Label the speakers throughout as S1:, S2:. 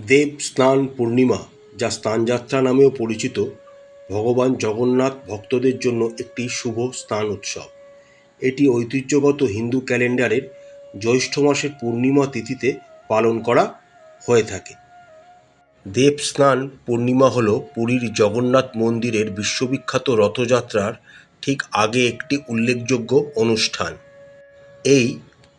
S1: দেব স্নান পূর্ণিমা, যা স্নানযাত্রা নামেও পরিচিত, ভগবান জগন্নাথ ভক্তদের জন্য একটি শুভ স্নান উৎসব। এটি ঐতিহ্যগত হিন্দু ক্যালেন্ডারের জ্যৈষ্ঠ মাসের পূর্ণিমা তিথিতে পালন করা হয়ে থাকে। দেব স্নান পূর্ণিমা হল পুরীর জগন্নাথ মন্দিরের বিশ্ববিখ্যাত রথযাত্রার ঠিক আগে একটি উল্লেখযোগ্য অনুষ্ঠান। এই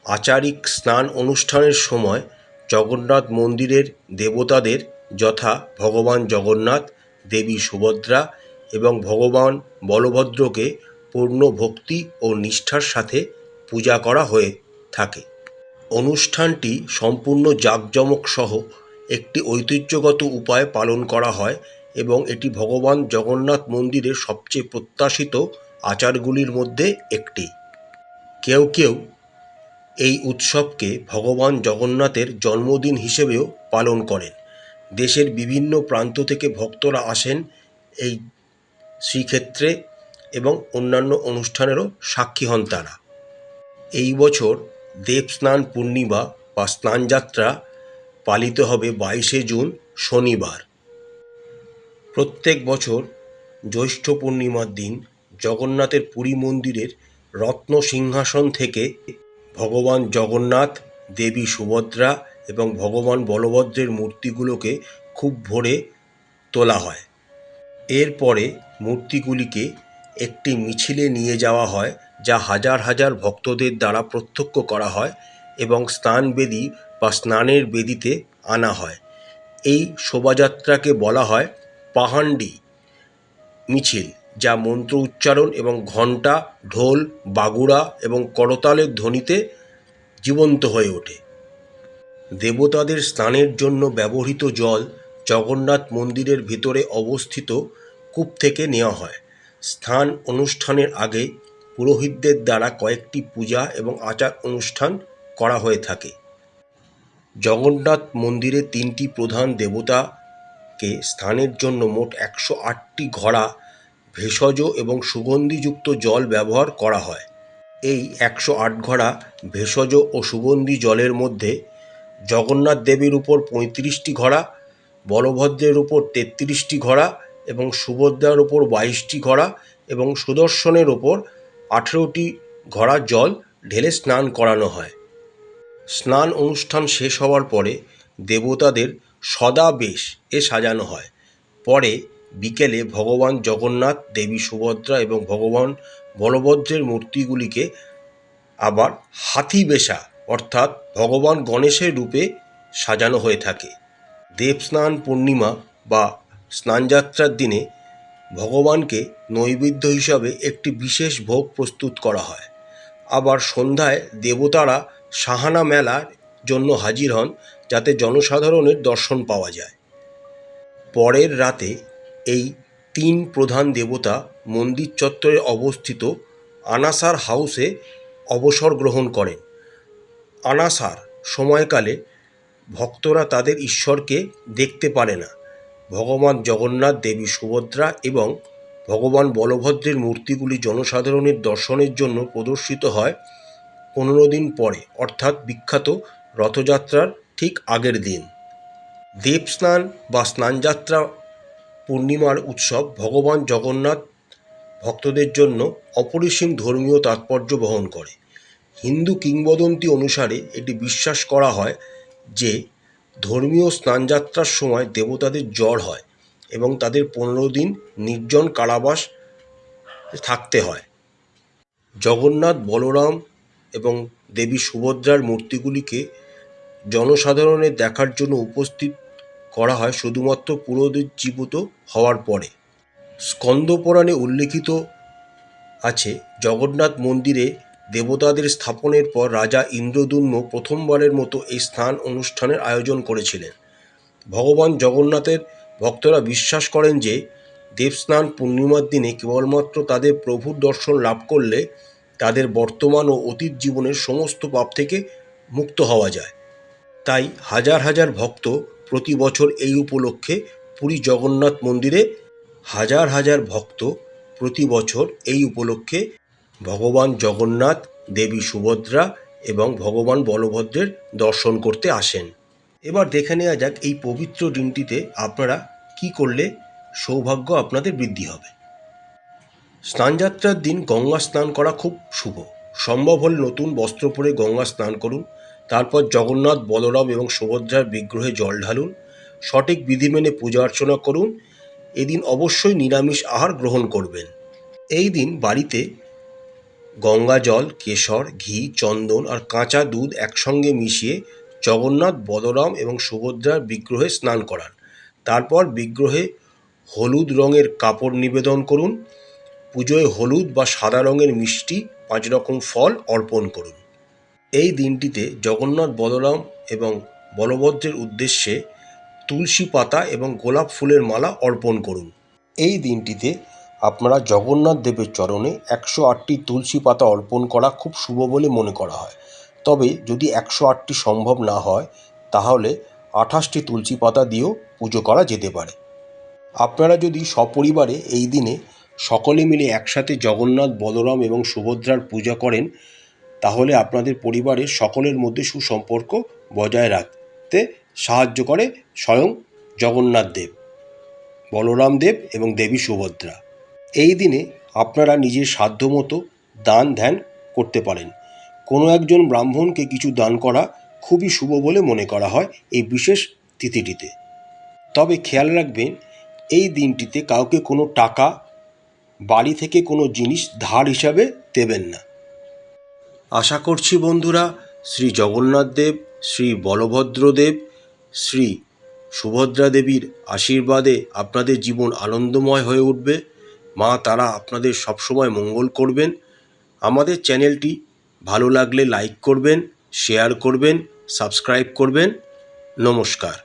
S1: আচারিক স্নান অনুষ্ঠানের সময় জগন্নাথ মন্দিরের দেবতাদের যথা ভগবান জগন্নাথ, দেবী সুভদ্রা এবং ভগবান বলভদ্রকে পূর্ণ ভক্তি ও নিষ্ঠার সাথে পূজা করা হয়ে থাকে। অনুষ্ঠানটি সম্পূর্ণ জাঁকজমক সহ একটি ঐতিহ্যগত উপায়ে পালন করা হয় এবং এটি ভগবান জগন্নাথ মন্দিরের সবচেয়ে প্রত্যাশিত আচারগুলির মধ্যে একটি। কেউ কেউ এই উৎসবকে ভগবান জগন্নাথের জন্মদিন হিসেবেও পালন করেন। দেশের বিভিন্ন প্রান্ত থেকে ভক্তরা আসেন এই শ্রীক্ষেত্রে এবং অন্যান্য অনুষ্ঠানেরও সাক্ষী হন তারা। এই বছর দেবস্নান পূর্ণিমা বা স্নানযাত্রা পালিত হবে 22শে জুন শনিবার। প্রত্যেক বছর জ্যৈষ্ঠ পূর্ণিমার দিন জগন্নাথের পুরী মন্দিরের রত্ন সিংহাসন থেকে ভগবান জগন্নাথ, দেবী সুভদ্রা এবং ভগবান বলভদ্রের মূর্তিগুলোকে খুব ভোরে তোলা হয়। এরপরে মূর্তিগুলিকে একটি মিছিলে নিয়ে যাওয়া হয়, যা হাজার হাজার ভক্তদের দ্বারা প্রত্যক্ষ করা হয় এবং স্নানবেদী বা স্নানের বেদিতে আনা হয়। এই শোভাযাত্রাকে বলা হয় পাহান্ডি মিছিল, যা মন্ত্র উচ্চারণ এবং ঘণ্টা, ঢোল, বাগুড়া এবং করতালের ধ্বনিতে জীবন্ত হয়ে ওঠে। দেবতাদের স্নানের জন্য ব্যবহৃত জল জগন্নাথ মন্দিরের ভিতরে অবস্থিত কূপ থেকে নেওয়া হয়। স্নান অনুষ্ঠানের আগে পুরোহিতদের দ্বারা কয়েকটি পূজা এবং আচার অনুষ্ঠান করা হয়ে থাকে। জগন্নাথ মন্দিরে 3টি প্রধান দেবতাকে স্নানের জন্য মোট 108টি ঘড়া ভেষজ এবং সুগন্ধিযুক্ত জল ব্যবহার করা হয়। এই 108 ঘড়া ভেষজ ও সুগন্ধি জলের মধ্যে জগন্নাথ দেবের উপর 35টি ঘড়া, বলভদ্রের উপর 33টি ঘড়া এবং সুভদ্রার উপর 22টি ঘড়া এবং সুদর্শনের ওপর 18টি ঘড়া জল ঢেলে স্নান করানো হয়। স্নান অনুষ্ঠান শেষ হওয়ার পরে দেবতাদের সদাবেশ সাজানো হয়। পরে বিকেলে ভগবান জগন্নাথ, দেবী সুভদ্রা এবং ভগবান বলভদ্রের মূর্তিগুলিকে আবার হাতিবেশা অর্থাৎ ভগবান গণেশের রূপে সাজানো হয়ে থাকে। দেবস্নান পূর্ণিমা বা স্নানযাত্রার দিনে ভগবানকে নৈবেদ্য হিসাবে একটি বিশেষ ভোগ প্রস্তুত করা হয়। আবার সন্ধ্যায় দেবতারা সাহানা মেলার জন্য হাজির হন, যাতে জনসাধারণের দর্শন পাওয়া যায়। পরের রাতে এই 3 প্রধান দেবতা মন্দির চত্বরে অবস্থিত আনাসার হাউসে অবসর গ্রহণ করেন। আনাসার সময়কালে ভক্তরা তাদের ঈশ্বরকে দেখতে পারে না। ভগবান জগন্নাথ, দেবী সুভদ্রা এবং ভগবান বলভদ্রের মূর্তিগুলি জনসাধারণের দর্শনের জন্য প্রদর্শিত হয় 15 দিন পরে, অর্থাৎ বিখ্যাত রথযাত্রার ঠিক আগের দিন। দেবস্নান বা স্নানযাত্রা পূর্ণিমার উৎসব ভগবান জগন্নাথ ভক্তদের জন্য অপরিসীম ধর্মীয় তাৎপর্য বহন করে। হিন্দু কিংবদন্তি অনুসারে এটি বিশ্বাস করা হয় যে ধর্মীয় স্নানযাত্রার সময় দেবতাদের জ্বর হয় এবং তাদের 15 দিন নির্জন কারাবাস থাকতে হয়। জগন্নাথ, বলরাম এবং দেবী সুভদ্রার মূর্তিগুলিকে জনসাধারণের দেখার জন্য উপস্থিত করা হয় শুধুমাত্র পুনরুজ্জীবিত হওয়ার পরে। স্কন্দপুরাণে উল্লেখিত আছে, জগন্নাথ মন্দিরে দেবতাদের স্থাপনের পর রাজা ইন্দ্রদ্যুম্ন প্রথমবারের মতো এই স্নান অনুষ্ঠানের আয়োজন করেছিলেন। ভগবান জগন্নাথের ভক্তরা বিশ্বাস করেন যে দেবস্নান পূর্ণিমার দিনে কেবলমাত্র তাদের প্রভুর দর্শন লাভ করলে তাদের বর্তমান ও অতীত জীবনের সমস্ত পাপ থেকে মুক্ত হওয়া যায়। তাই হাজার হাজার ভক্ত প্রতি বছর এই উপলক্ষে পুরী জগন্নাথ মন্দিরে ভগবান জগন্নাথ, দেবী সুভদ্রা এবং ভগবান বলভদ্রের দর্শন করতে আসেন। এবার দেখে নেওয়া যাক এই পবিত্র দিনটিতে আপনারা কি করলে সৌভাগ্য আপনাদের বৃদ্ধি হবে। স্নানযাত্রার দিন গঙ্গা স্নান করা খুব শুভ। সম্ভব হলে নতুন বস্ত্র পরে গঙ্গা স্নান করুন। তারপর জগন্নাথ, বলরাম এবং সুভদ্রার বিগ্রহে জল ঢালুন। সঠিক বিধি মেনে পূজা অর্চনা করুন। এদিন অবশ্যই নিরামিষ আহার গ্রহণ করবেন। এই দিন বাড়িতে গঙ্গা জল, কেশর, ঘি, চন্দন আর কাঁচা দুধ একসঙ্গে মিশিয়ে জগন্নাথ, বলরাম এবং সুভদ্রার বিগ্রহে স্নান করান। তারপর বিগ্রহে হলুদ রঙের কাপড় নিবেদন করুন। পুজোয় হলুদ বা সাদা রঙের মিষ্টি, 5 রকম ফল অর্পণ করুন। এই দিনটিতে জগন্নাথ, বলরাম এবং বলভদ্রের উদ্দেশ্যে তুলসী পাতা এবং গোলাপ ফুলের মালা অর্পণ করুন। এই দিনটিতে আপনারা জগন্নাথ দেবের চরণে 108টি তুলসী পাতা অর্পণ করা খুব শুভ বলে মনে করা হয়। তবে যদি 108টি সম্ভব না হয় তাহলে 28টি তুলসী পাতা দিয়েও পুজো করা যেতে পারে। আপনারা যদি সপরিবারে এই দিনে সকলে মিলে একসাথে জগন্নাথ, বলরাম এবং সুভদ্রার পূজা করেন তাহলে আপনাদের পরিবারের সকলের মধ্যে সুসম্পর্ক বজায় রাখতে সাহায্য করে স্বয়ং জগন্নাথ দেব, বলরাম দেব এবং দেবী সুভদ্রা। এই দিনে আপনারা নিজের সাধ্যমতো দান ধ্যান করতে পারেন। কোনো একজন ব্রাহ্মণকে কিছু দান করা খুবই শুভ বলে মনে করা হয় এই বিশেষ তিথিটিতে। তবে খেয়াল রাখবেন এই দিনটিতে কাউকে কোনো টাকা, বাড়ি থেকে কোনো জিনিস ধার হিসাবে দেবেন না। আশা করছি বন্ধুরা শ্রী জগন্নাথ দেব, শ্রী বলভদ্র দেব, শ্রী সুভদ্রা দেবীর আশীর্বাদে আপনাদের জীবন আনন্দময় হয়ে উঠবে। মা তারা আপনাদের সবসময় মঙ্গল করবেন। আমাদের চ্যানেলটি ভালো লাগলে লাইক করবেন, শেয়ার করবেন, সাবস্ক্রাইব করবেন। নমস্কার।